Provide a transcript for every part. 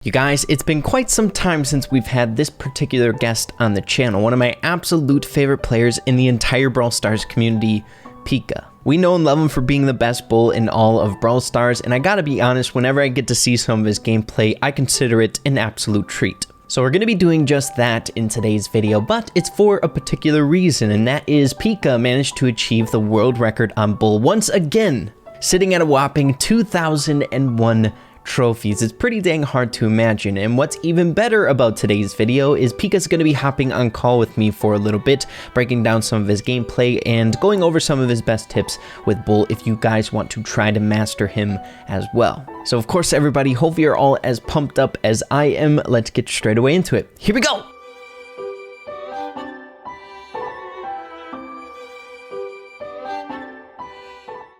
You guys, it's been quite some time since we've had this particular guest on the channel, one of my absolute favorite players in the entire Brawl Stars community, Pika. We know and love him for being the best bull in all of Brawl Stars, and I gotta be honest, whenever I get to see some of his gameplay, I consider it an absolute treat. So we're going to be doing just that in today's video, but it's for a particular reason, and that is Pika managed to achieve the world record on bull once again, sitting at a whopping 2,001 trophies. It's pretty dang hard to imagine, and what's even better about today's video is Pika's going to be hopping on call with me for a little bit, breaking down some of his gameplay and going over some of his best tips with bull if you guys want to try to master him as well. So of course everybody, hope you're all as pumped up as I am. Let's get straight away into it. Here we go!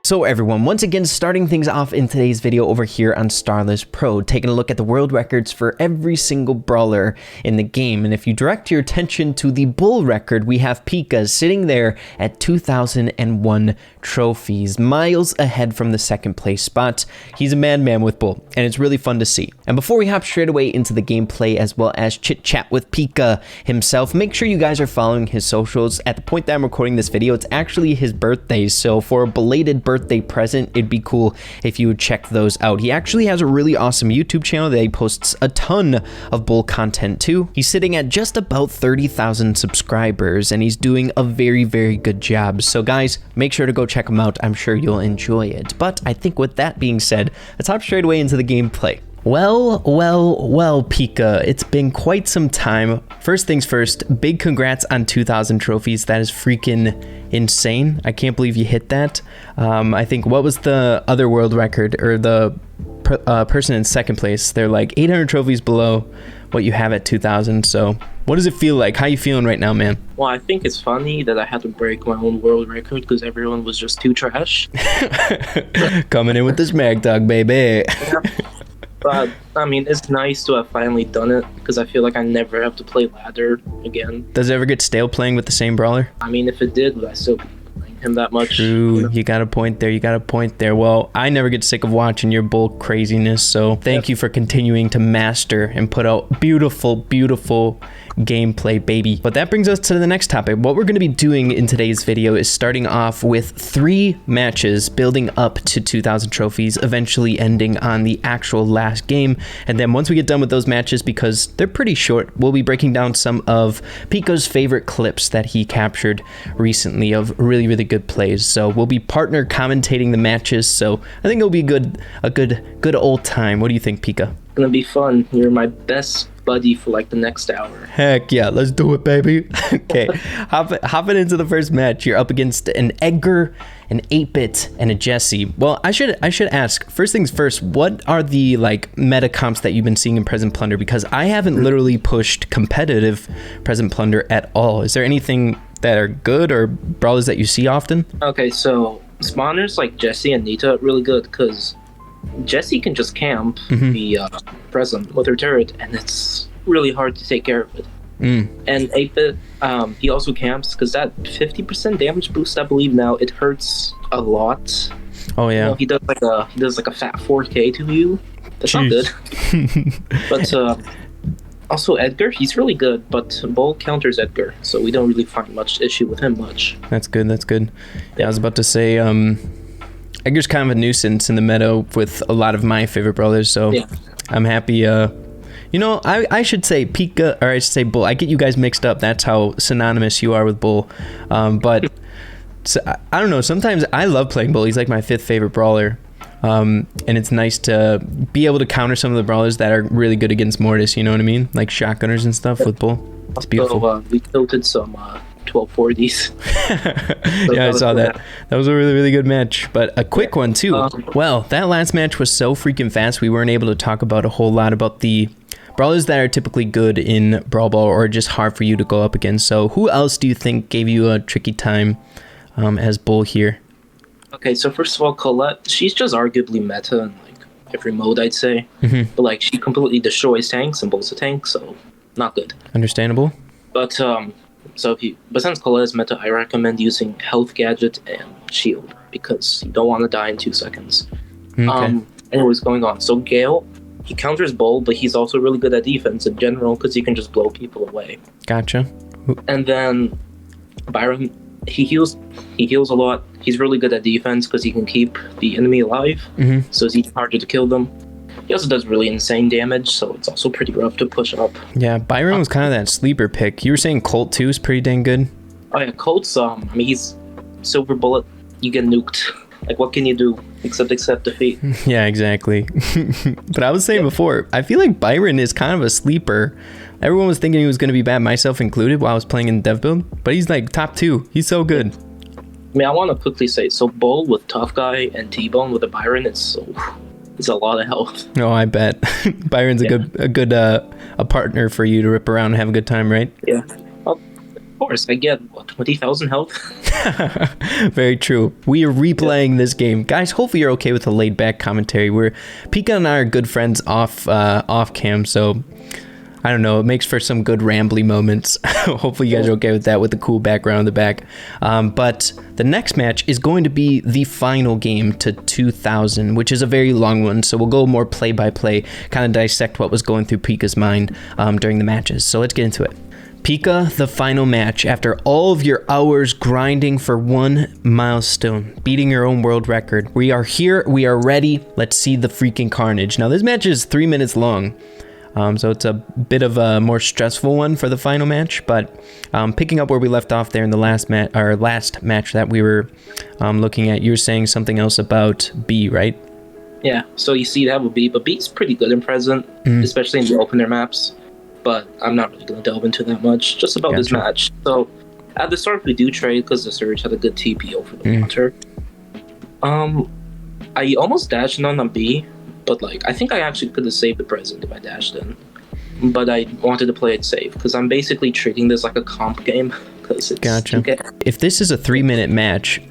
So everyone, once again starting things off in today's video over here on Starless Pro, taking a look at the world records for every single brawler in the game. And if you direct your attention to the bull record, we have Pika sitting there at 2,001 trophies, miles ahead from the second place spot. He's a madman with bull, and it's really fun to see. And before we hop straight away into the gameplay as well as chit chat with Pika himself, make sure you guys are following his socials. At the point that I'm recording this video, it's actually his birthday, so for a belated birthday present, it'd be cool if you would check those out. He actually has a really awesome YouTube channel that he posts a ton of bull content too. He's sitting at just about 30,000 subscribers, and he's doing a very, very good job. So guys, make sure to go check him out. I'm sure you'll enjoy it. But I think with that being said, let's hop straight away into the gameplay. Well, Pika, it's been quite some time. First things first, big congrats on 2,000 trophies. That is freaking insane. I can't believe you hit that. I think, what was the other world record, or the person in second place? They're like 800 trophies below what you have at 2,000. So what does it feel like? How you feeling right now, man? Well, I think it's funny that I had to break my own world record because everyone was just too trash. Coming in with this mag dog, baby. Yeah. But, I mean, it's nice to have finally done it, because I feel like I never have to play ladder again. Does it ever get stale playing with the same brawler? I mean, if it did, would I still be playing him that much? True, you know? You got a point there, you got a point there. Well, I never get sick of watching your bull craziness, so thank you for continuing to master and put out beautiful, beautiful gameplay, baby. But that brings us to the next topic. What we're going to be doing in today's video is starting off with 3 matches, building up to 2,000 trophies, eventually ending on the actual last game. And then once we get done with those matches, because they're pretty short, we'll be breaking down some of Pika's favorite clips that he captured recently of really, really good plays. So we'll be partner commentating the matches, so I think it'll be a good old time. What do you think, Pika? It's gonna be fun. You're my best buddy for like the next hour. Heck yeah, let's do it, baby. Okay, hopping into the first match, you're up against an Edgar, an 8-bit, and a Jesse. Well, I should ask, first things first, what are the like meta comps that you've been seeing in Present Plunder? Because I haven't literally pushed competitive Present Plunder at all. Is there anything that are good or brawlers that you see often? Okay, so spawners like Jesse and Nita are really good, because Jessie can just camp the present with her turret, and it's really hard to take care of it. And 8-bit, he also camps, because that 50% damage boost, I believe now, it hurts a lot. Oh yeah. You know, he does like a fat 4K to you. That's not good. But also Edgar, he's really good, but Bull counters Edgar, so we don't really find much issue with him much. That's good. That's good. Yeah, I was about to say, Edgar's kind of a nuisance in the meta with a lot of my favorite brawlers, so yeah. I'm happy. You know, I should say Pika, or I should say Bull. I get you guys mixed up. That's how synonymous you are with Bull. But so, I don't know. Sometimes I love playing Bull. He's like my 5th favorite brawler. And it's nice to be able to counter some of the brawlers that are really good against Mortis. You know what I mean? Like shotgunners and stuff with Bull. It's beautiful. So, we tilted some 1240s. So yeah, I saw that. That was a really, really good match, but a quick one too. Well, that last match was so freaking fast, we weren't able to talk about a whole lot about the brawlers that are typically good in Brawl Ball or just hard for you to go up against. So who else do you think gave you a tricky time as Bull here? Okay, so first of all, Colette, she's just arguably meta in like every mode, I'd say. But like, she completely destroys tanks and Bull's a tank, so not good. Understandable. But but since Colette is meta, I recommend using health gadget and shield, because you don't want to die in 2 seconds. Okay. Anyways, going on. So Gale, he counters Bull, but he's also really good at defense in general because he can just blow people away. Gotcha. And then Byron, he heals a lot. He's really good at defense because he can keep the enemy alive, so it's even harder to kill them. He also does really insane damage, so it's also pretty rough to push up. Yeah, Byron was kind of that sleeper pick. You were saying Colt too is pretty dang good. Oh yeah, Colt's I mean, he's silver bullet. You get nuked. Like, what can you do except accept defeat? Yeah, exactly. But I was saying before, I feel like Byron is kind of a sleeper. Everyone was thinking he was going to be bad, myself included, while I was playing in dev build. But he's like top 2. He's so good. I mean, I want to quickly say, so Bull with Tough Guy and T-Bone with a Byron, it's a lot of health. Oh, I bet. Byron's a good partner for you to rip around and have a good time, right? Yeah. Well, of course, I get, 20,000 health? Very true. We are replaying this game. Guys, hopefully you're okay with the laid-back commentary. Pika and I are good friends off cam, so I don't know, it makes for some good rambly moments. Hopefully you guys are okay with that, with the cool background in the back. But the next match is going to be the final game to 2000, which is a very long one, so we'll go more play-by-play, kind of dissect what was going through Pika's mind during the matches. So let's get into it. Pika, the final match. After all of your hours grinding for one milestone, beating your own world record, we are here, we are ready, let's see the freaking carnage. Now this match is 3 minutes long, so it's a bit of a more stressful one for the final match, but picking up where we left off there in the last match that we were looking at, you were saying something else about B, right? Yeah, so you see that with B, but B's pretty good in present, especially in the opener maps. But I'm not really going to delve into that much. Just about this match. So, at the start, we do trade because the Surge had a good TP over the water. I almost dashed in on B, but I think I actually could have saved the present if I dashed in. But I wanted to play it safe because I'm basically treating this like a comp game. It's gotcha. If this is a 3-minute match,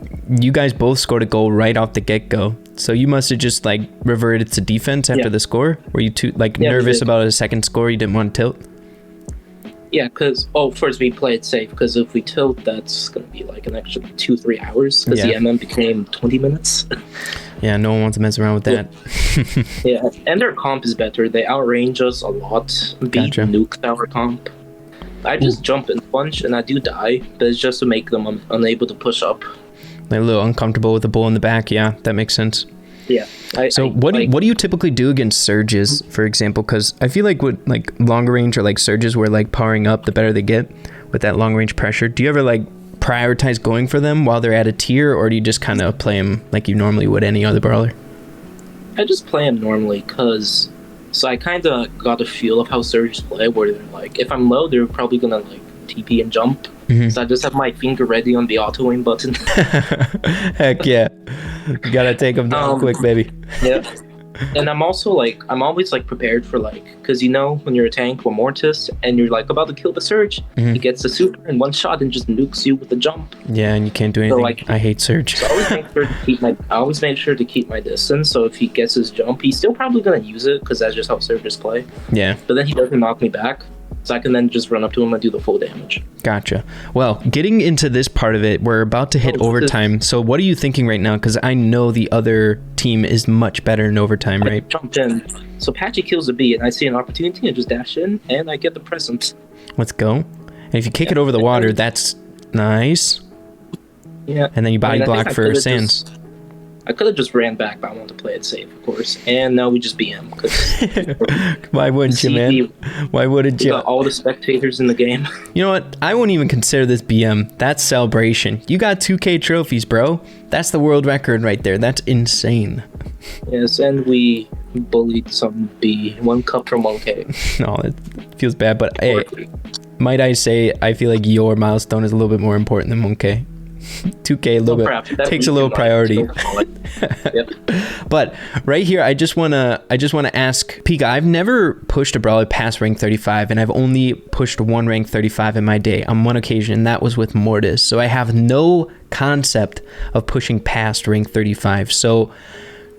you guys both scored a goal right off the get-go. So you must have just reverted to defense after the score? Were you too nervous about a second score? You didn't want to tilt? Yeah, because first we play it safe because if we tilt, that's gonna be an extra 2-3 hours because the MM became 20 minutes. Yeah, no one wants to mess around with that. Yeah, and their comp is better. They outrange us a lot. Beat nuke our comp. I just jump and punch and I do die, but it's just to make them unable to push up. They're a little uncomfortable with the bull in the back. Yeah, that makes sense. Yeah. What do you typically do against surges, for example? Because I feel like with longer range or surges where powering up, the better they get with that long range pressure. Do you ever prioritize going for them while they're at a tier, or do you just kind of play them like you normally would any other brawler? I just play them normally because I kind of got a feel of how surges play, where they're if I'm low, they're probably gonna TP and jump. So I just have my finger ready on the auto aim button. Heck yeah. You gotta take them down quick, baby. Yeah. And I'm also I'm always prepared for because when you're a tank or Mortis and you're about to kill the Surge, he gets the super in one shot and just nukes you with a jump. Yeah, and you can't do anything. I hate Surge. So I always make sure to keep my distance, so if he gets his jump, he's still probably gonna use it because that's just how Surges play. Yeah. But then he doesn't knock me back. So I can then just run up to him and do the full damage. Gotcha. Well, getting into this part of it, we're about to hit overtime. So what are you thinking right now? Because I know the other team is much better in overtime, right? I jumped in. So Patchy kills a bee, and I see an opportunity and just dash in, and I get the present. Let's go. And if you kick it over the water, that's nice. Yeah. And then you body block for Sands. I could have just ran back, but I wanted to play it safe, of course. And now we just BM. Why wouldn't you, man? Why wouldn't you? Got all the spectators in the game. You know what? I wouldn't even consider this BM. That's celebration. You got 2K trophies, bro. That's the world record right there. That's insane. Yes, and we bullied some B. 1 cup from 1K. No, it feels bad, but hey, might I say, I feel like your milestone is a little bit more important than 1K. 2K a little bit takes a little priority. Yep. But right here, I just wanna ask Pika. I've never pushed a brawler past rank 35, and I've only pushed 1 rank 35 in my day on one occasion, and that was with Mortis. So I have no concept of pushing past rank 35. So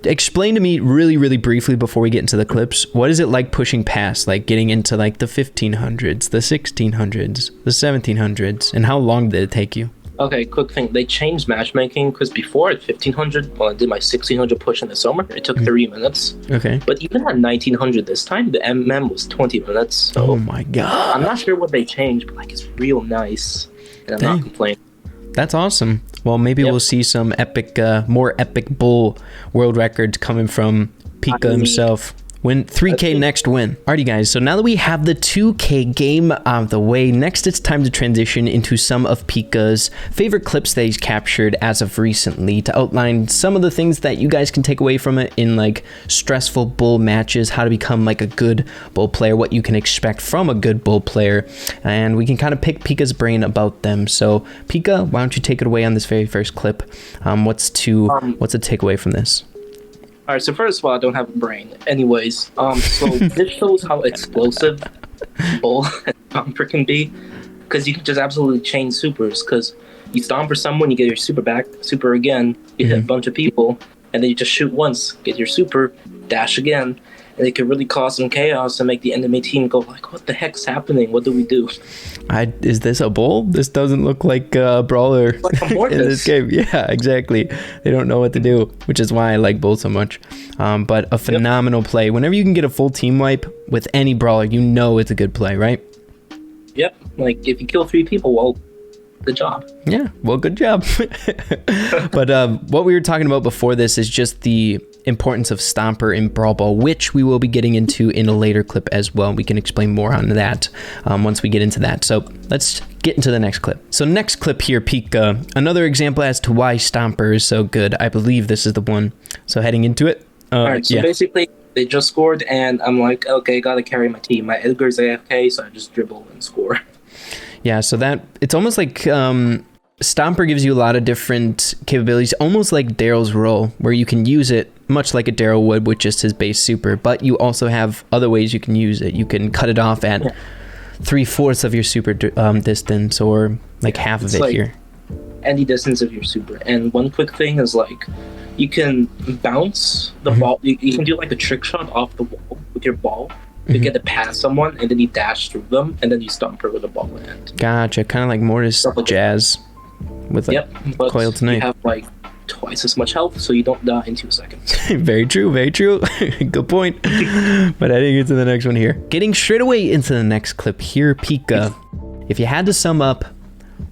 explain to me really, really briefly before we get into the clips, what is it like pushing past, getting into the 1500s, the 1600s, the 1700s, and how long did it take you? Okay, quick thing. They changed matchmaking because before at 1500, when I did my 1600 push in the summer, it took 3 minutes. Okay. But even at 1900 this time, the MM was 20 minutes. So Oh my god. I'm not sure what they changed, but like it's real nice, and I'm not complaining. That's awesome. Well, maybe we'll see some epic, more epic bull world records coming from Pika himself. Win 3K next win. Alrighty guys, so now that we have the 2K game out of the way, next it's time to transition into some of Pika's favorite clips that he's captured as of recently to outline some of the things that you guys can take away from it in like stressful bull matches, how to become like a good bull player, what you can expect from a good bull player, and we can kind of pick Pika's brain about them. So Pika, why don't you take it away on this very first clip? What's the takeaway from this? All right, so first of all, I don't have a brain. Anyways, so this shows how explosive Bull and Stomper can be, because you can just absolutely chain supers, because you stomp for someone, you get your super back, super again, you hit a bunch of people, and then you just shoot once, get your super, dash again, and it could really cause some chaos and make the enemy team go like, what the heck's happening? What do we do? Is this a bull? This doesn't look like a brawler in this game. Yeah, exactly. They don't know what to do, which is why I like bull so much. But a phenomenal play. Whenever you can get a full team wipe with any brawler, you know it's a good play, right? Yep. Like, if you kill 3 people, well, good job. Yeah, well, good job. But what we were talking about before this is just the importance of Stomper in Brawl Ball, which we will be getting into in a later clip as well. We can explain more on that once we get into that. So let's get into the next clip. So next clip here, Pika, another example as to why Stomper is so good. I believe this is the one. So heading into it. All right, so basically they just scored and I'm like, okay, gotta carry my team. My Edgar's AFK, so I just dribble and score. Yeah, so that it's almost like Stomper gives you a lot of different capabilities, almost like Daryl's role, where you can use it much like a Daryl would with just his base super, but you also have other ways you can use it. You can cut it off at 3/4 of your super distance, or like half of it like here. Any distance of your super. And one quick thing is like, you can bounce the ball. You can do like a trick shot off the wall with your ball. You get to pass someone, and then you dash through them, and then you stomp her with a ball land. Gotcha. Kind of like Mortis Jazz with like coiled tonight. You have like twice as much health, so you don't die in 2 seconds. Very true, very true. Good point. But heading into the next one here. Getting straight away into the next clip here, Pika. If you had to sum up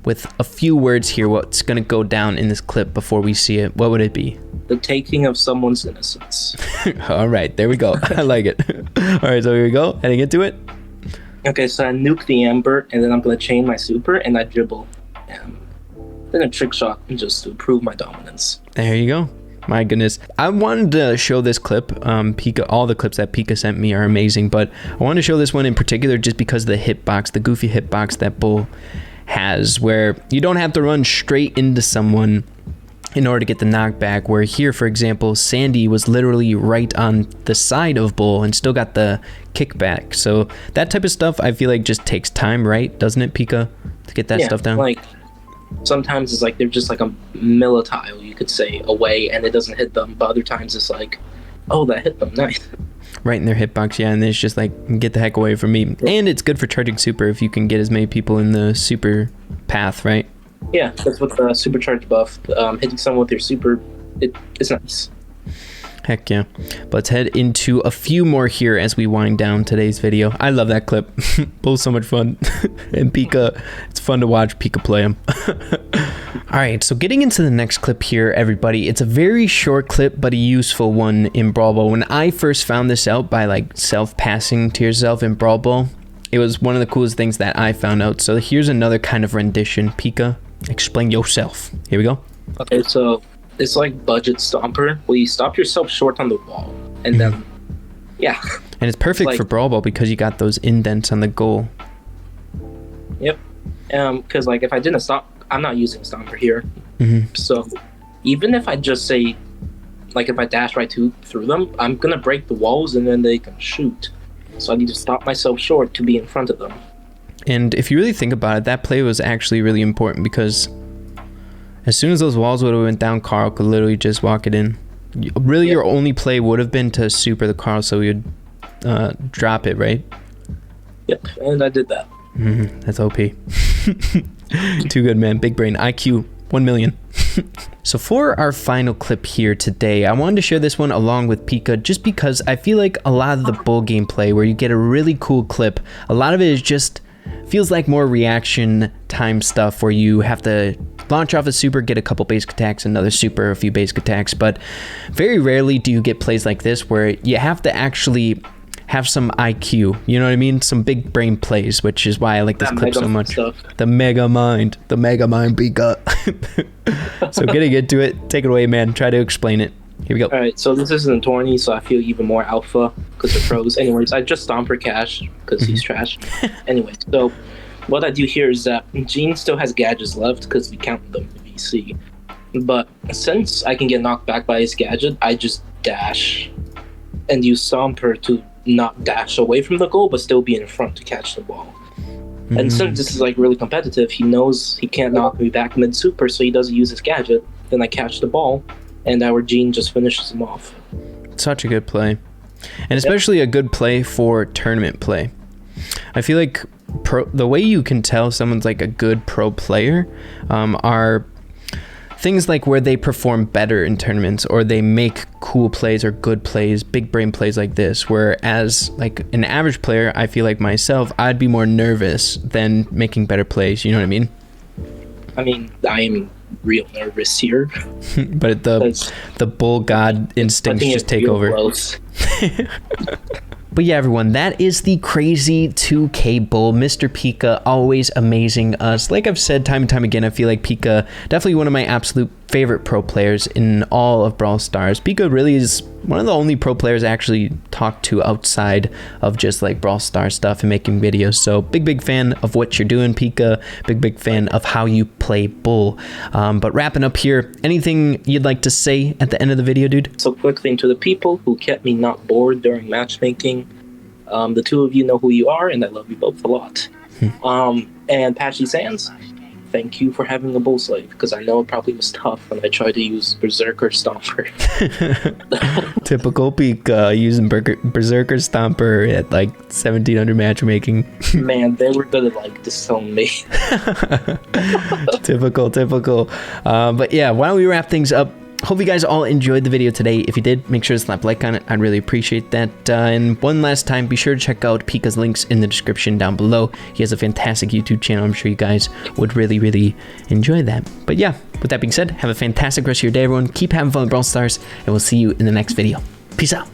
with a few words here what's going to go down in this clip before we see it, what would it be? The taking of someone's innocence. All right, there we go. I like it. All right, so here we go. Heading into it. Okay, so I nuke the Ember, and then I'm going to chain my super, and I dribble. Then a trick shot just to prove my dominance. There you go. My goodness. I wanted to show this clip. Pika, all the clips that Pika sent me are amazing, but I want to show this one in particular just because of the hitbox, the goofy hitbox that Bull has, where you don't have to run straight into someone in order to get the knockback, where here, for example, Sandy was literally right on the side of Bull and still got the kickback. So that type of stuff, I feel like just takes time, right? Doesn't it, Pika, to get that stuff down? Like, sometimes it's like they're just like a millitile, you could say, away, and it doesn't hit them. But other times it's like, oh, that hit them, nice. Right in their hitbox, yeah, and it's just like, get the heck away from me. And it's good for charging super if you can get as many people in the super path, right? Yeah, that's what the supercharge buff. Hitting someone with your super, it's nice. Heck yeah. But let's head into a few more here as we wind down today's video. I love that clip. Both so much fun. And Pika, it's fun to watch Pika play him. Alright, so getting into the next clip here, everybody. It's a very short clip, but a useful one in Brawl Ball. When I first found this out by like self-passing to yourself in Brawl Ball, it was one of the coolest things that I found out. So here's another kind of rendition. Pika, explain yourself. Here we go. Okay, so it's like budget stomper, where you stop yourself short on the wall, and then, yeah. And it's perfect for Brawl Ball because you got those indents on the goal. Yep. Because like if I didn't stop, I'm not using stomper here. So even if I just say, like if I dash right through them, I'm gonna break the walls and then they can shoot. So I need to stop myself short to be in front of them. And if you really think about it, that play was actually really important because as soon as those walls would have went down, Carl could literally just walk it in. Really, your only play would have been to super the Carl so he would drop it, right? Yep, and I did that. That's OP. Too good, man. Big brain. IQ 1 million. So for our final clip here today, I wanted to share this one along with Pika just because I feel like a lot of the bull gameplay where you get a really cool clip, a lot of it is just feels like more reaction time stuff where you have to launch off a super, get a couple basic attacks, another super, a few basic attacks, but very rarely do you get plays like this where you have to actually have some IQ, you know what I mean? Some big brain plays, which is why I like this clip so much. The mega mind Pika. So getting into it, take it away, man. Try to explain it. Here we go. Alright, so this isn't 20, so I feel even more alpha because of pros. Anyways, I just stomper cash because he's trash. Anyway, so what I do here is that Gene still has gadgets left because we count them in VC. But since I can get knocked back by his gadget, I just dash and use stomper to not dash away from the goal, but still be in front to catch the ball. And since this is like really competitive, he knows he can't knock me back mid-super, so he doesn't use his gadget. Then I catch the ball, and our Gene just finishes him off. Such a good play. And especially a good play for tournament play. I feel like the way you can tell someone's like a good pro player are things like where they perform better in tournaments, or they make cool plays or good plays, big brain plays like this, where as like an average player, I feel like myself, I'd be more nervous than making better plays, you know what I mean? I mean, I am real nervous here. But the bull god instincts just take over. But yeah, everyone, that is the crazy 2K bull. Mr. Pika, always amazing us. Like I've said time and time again, I feel like Pika, definitely one of my absolute favorite pro players in all of Brawl Stars. Pika really is one of the only pro players I actually talk to outside of just like Brawl Stars stuff and making videos. So big fan of what you're doing, Pika. Big fan of how you play bull. But wrapping up here, anything you'd like to say at the end of the video, dude? So quick thing to the people who kept me not bored during matchmaking. The two of you know who you are, and I love you both a lot. And Patchy Sands, thank you for having a bull slave, because I know it probably was tough when I tried to use Berserker Stomper. Typical Pika, using Berserker Stomper at like 1700 matchmaking. Man, they were gonna like disown me. Typical. But yeah, why don't we wrap things up? Hope you guys all enjoyed the video today. If you did, make sure to slap a like on it. I'd really appreciate that. And one last time, be sure to check out Pika's links in the description down below. He has a fantastic YouTube channel. I'm sure you guys would really enjoy that. But yeah, with that being said, have a fantastic rest of your day, everyone. Keep having fun with Brawl Stars, and we'll see you in the next video. Peace out.